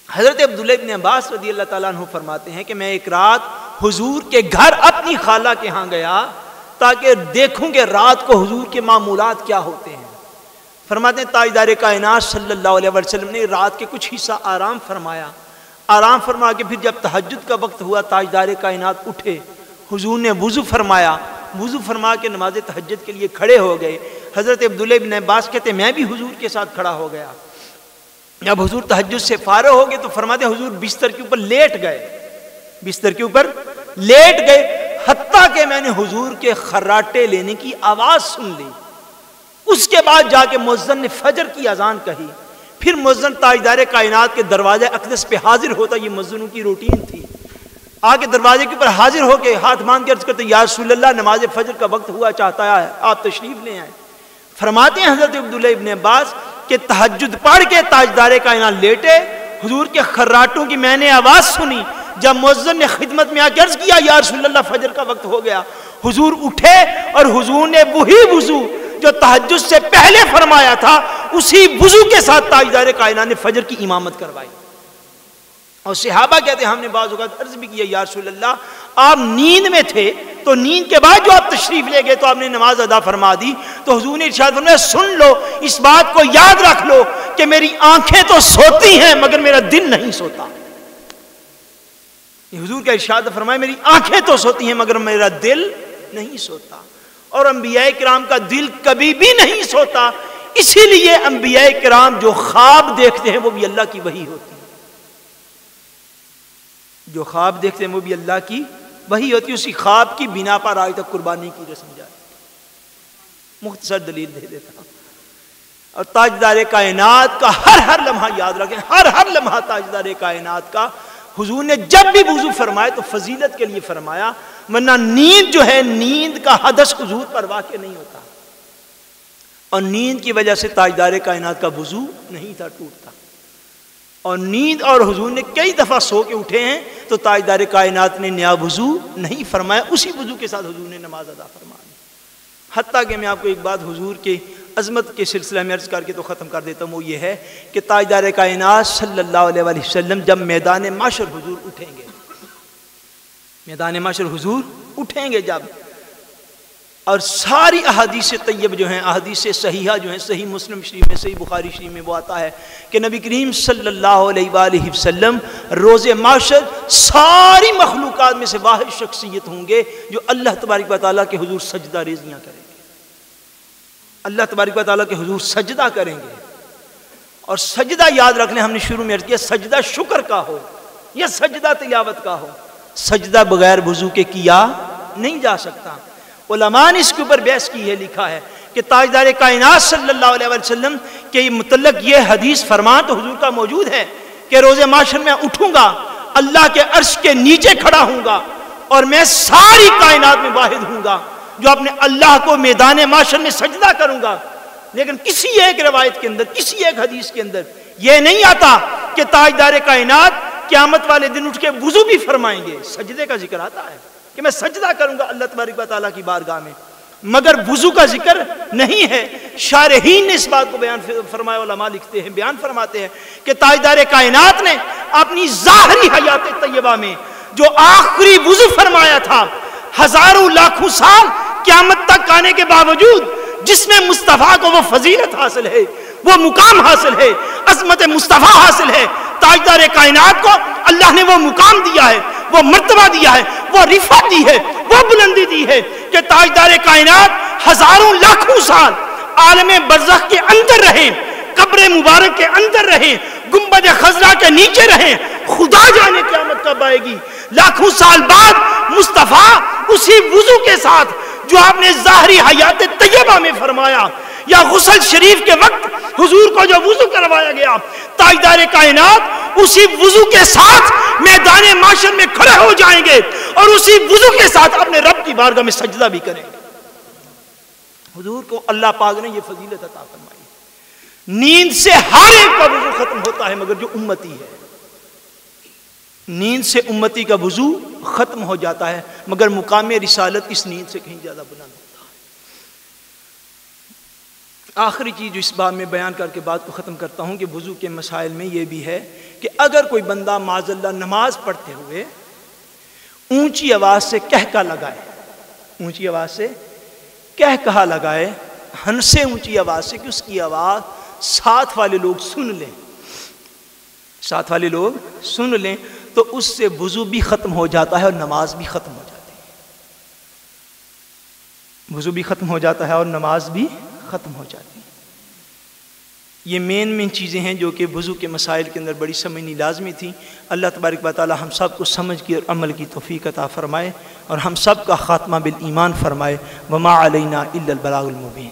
حضرت عبداللہ ابن عباس رضی اللہ تعالیٰ عنہ فرماتے ہیں کہ میں ایک رات حضور کے گھر اپنی خالہ کے ہاں گیا تاکہ دیکھوں کہ رات کو حضور کے معمولات کیا ہوتے ہیں۔ فرماتے ہیں تاجدار کائنات صلی اللہ علیہ وسلم نے رات کے کچھ حصہ آرام فرمایا، آرام فرما کے پھر جب تہجد کا وقت ہوا تاجدار کائنات اٹھے، حضور نے وضو فرمایا، وضو فرما کے نماز تہجد کے لیے کھڑے ہو گئے۔ حضرت عبداللہ ابن عباس کہتے ہیں میں بھی حضور کے ساتھ کھڑا ہو گیا۔ جب حضور تہجد سے فارغ ہو گئے تو فرماتے ہیں حضور بستر کے اوپر لیٹ گئے، بستر کے اوپر لیٹ گئے، حتیٰ کہ میں نے حضور کے خراٹے لینے کی آواز سن لی۔ اس کے بعد جا کے مؤذن نے فجر کی اذان کہی، پھر مؤذن تاجدار کائنات کے دروازے اقدس پہ حاضر ہوتا، یہ مؤذنوں کی روٹین تھی، آگے دروازے کے اوپر حاضر ہو کے ہاتھ باندھ کے عرض کرتے یا رسول اللہ نماز فجر کا وقت ہوا چاہتا ہے، آپ تشریف لے آئیں۔ فرماتے ہیں حضرت عبداللہ ابن عباس کہ تہجد پڑھ کے تاجدار کائنات لیٹے، حضور کے خراٹوں کی میں نے آواز سنی، جب مؤذن نے خدمت میں آ کے عرض کیا یا رسول اللہ فجر کا وقت ہو گیا، حضور اٹھے اور حضور نے وہی وضو جو تہجد سے پہلے فرمایا تھا اسی وضو کے ساتھ تاجدار کائنات نے فجر کی امامت کروائی۔ اور صحابہ کہتے ہیں ہم نے بعض اوقات عرض بھی کیا یا رسول اللہ آپ نیند میں تھے تو نیند کے بعد جو آپ تشریف لے گئے تو آپ نے نماز ادا فرما دی، تو حضور نے ارشاد فرمایا سن لو، اس بات کو یاد رکھ لو کہ میری آنکھیں تو سوتی ہیں مگر میرا دل نہیں سوتا۔ یہ حضور کا ارشاد فرمایا میری آنکھیں تو سوتی ہیں مگر میرا دل نہیں سوتا، اور انبیاء کرام کا دل کبھی بھی نہیں سوتا، اسی لیے انبیاء کرام جو خواب دیکھتے ہیں وہ بھی اللہ کی وحی ہوتی ہے، جو خواب دیکھتے ہیں وہ بھی اللہ کی وحی ہوتی ہے، اسی خواب کی بنا پر آج تک قربانی کی رسم جاری۔ مختصر دلیل دے دیتا ہوں۔ اور تاجدار کائنات کا ہر لمحہ یاد رکھیں، ہر لمحہ تاجدار کائنات کا حضور نے جب بھی وضو فرمائے تو فضیلت کے لیے فرمایا، ورنہ نیند جو ہے نیند کا حدث حضور پر واقع نہیں ہوتا، اور نیند کی وجہ سے تاجدار کائنات کا وضو نہیں تھا ٹوٹتا، اور نیند اور حضور نے کئی دفعہ سو کے اٹھے ہیں تو تاجدار کائنات نے نیا وضو نہیں فرمایا، اسی وضو کے ساتھ حضور نے نماز ادا فرمائی۔ حتیٰ کہ میں آپ کو ایک بات حضور کے عظمت کے سلسلہ میں عرض کر کے تو ختم کر دیتا ہوں، وہ یہ ہے کہ تاجدار کائنات صلی اللہ علیہ وسلم جب میدان محشر حضور اٹھیں گے، میدان محشر حضور اٹھیں گے جب، اور ساری احادیث طیب جو ہیں، احادیث صحیحہ جو ہیں، صحیح مسلم شریف میں، صحیح بخاری شریف میں وہ آتا ہے کہ نبی کریم صلی اللہ علیہ وآلہ وسلم روز محشر ساری مخلوقات میں سے واحد شخصیت ہوں گے جو اللہ تبارک و تعالیٰ کے حضور سجدہ ریزیاں کریں گے، اللہ تبارک و تعالیٰ کے حضور سجدہ کریں گے۔ اور سجدہ یاد رکھ لیں، ہم نے شروع میں عرض کیا سجدہ شکر کا ہو یا سجدہ تلاوت کا ہو، سجدہ بغیر وضو کے کیا نہیں جا سکتا۔ علماء نے اس کے اوپر بحث کی ہے، لکھا ہے کہ تاجدار کائنات صلی اللہ علیہ وسلم کے متعلق یہ حدیث فرمان تو حضور کا موجود ہے کہ روز محشر میں اٹھوں گا، اللہ کے عرش کے نیچے کھڑا ہوں گا اور میں ساری کائنات میں واحد ہوں گا جو اپنے اللہ کو میدان محشر میں سجدہ کروں گا۔ لیکن کسی ایک روایت کے اندر، کسی ایک حدیث کے اندر یہ نہیں آتا کہ تاجدار کائنات قیامت والے دن اٹھ کے وضو بھی فرمائیں گے، سجدے کا ذکر آتا ہے کہ میں سجدہ کروں گا اللہ تبارک و تعالیٰ کی بارگاہ میں، مگر وضو کا ذکر نہیں ہے۔ شارحین نے اس بات کو بیان فرمایا، علماء لکھتے ہیں، بیان فرماتے ہیں کہ تاجدار کائنات نے اپنی ظاہری حیات طیبہ میں جو آخری وضو فرمایا تھا، ہزاروں لاکھوں سال قیامت تک آنے کے باوجود جس میں مصطفیٰ کو وہ فضیلت حاصل ہے، وہ مقام حاصل ہے، عظمت مصطفیٰ حاصل ہے، تاجدار کائنات کو اللہ نے وہ مقام دیا ہے، وہ مرتبہ دیا ہے، وہ رفعت دی ہے، وہ بلندی دی ہے کہ تاجدار کائنات ہزاروں لاکھوں سال عالم برزخ کے اندر رہیں، قبر مبارک کے اندر رہیں، گنبد خضرا کے نیچے رہیں، خدا جانے قیامت کب آئے گی، لاکھوں سال بعد مصطفیٰ اسی وضو کے ساتھ جو آپ نے ظاہری حیات طیبہ میں فرمایا، یا غسل شریف کے وقت حضور کو جو وضو کروایا گیا، تاجدار کائنات اسی وضو کے ساتھ میدان محشر میں کھڑے ہو جائیں گے اور اسی وضو کے ساتھ اپنے رب کی بارگاہ میں سجدہ بھی کریں گے۔ حضور کو اللہ پاک نے یہ فضیلت عطا فرمائی۔ نیند سے ہر ایک کا وضو ختم ہوتا ہے مگر جو امتی ہے، نیند سے امتی کا وضو ختم ہو جاتا ہے، مگر مقام رسالت اس نیند سے کہیں زیادہ بلند ہوتا ہے۔ آخری چیز جو اس باب میں بیان کر کے بات کو ختم کرتا ہوں کہ وضو کے مسائل میں یہ بھی ہے کہ اگر کوئی بندہ معاذ اللہ نماز پڑھتے ہوئے اونچی آواز سے کہکا لگائے، اونچی آواز سے کہکہا لگائے، ہنسے اونچی آواز سے کہ اس کی آواز ساتھ والے لوگ سن لیں، ساتھ والے لوگ سن لیں، تو اس سے وضو بھی ختم ہو جاتا ہے اور نماز بھی ختم ہو جاتی ہے، وضو بھی ختم ہو جاتا ہے اور نماز بھی ختم ہو جاتی ہے۔ یہ مین چیزیں ہیں جو کہ وضو کے مسائل کے اندر بڑی سمجھنی لازمی تھی۔ اللہ تبارک و تعالی ہم سب کو سمجھ کی اور عمل کی توفیق عطا فرمائے اور ہم سب کا خاتمہ بالایمان فرمائے۔ وما علینا الا البلاغ المبین۔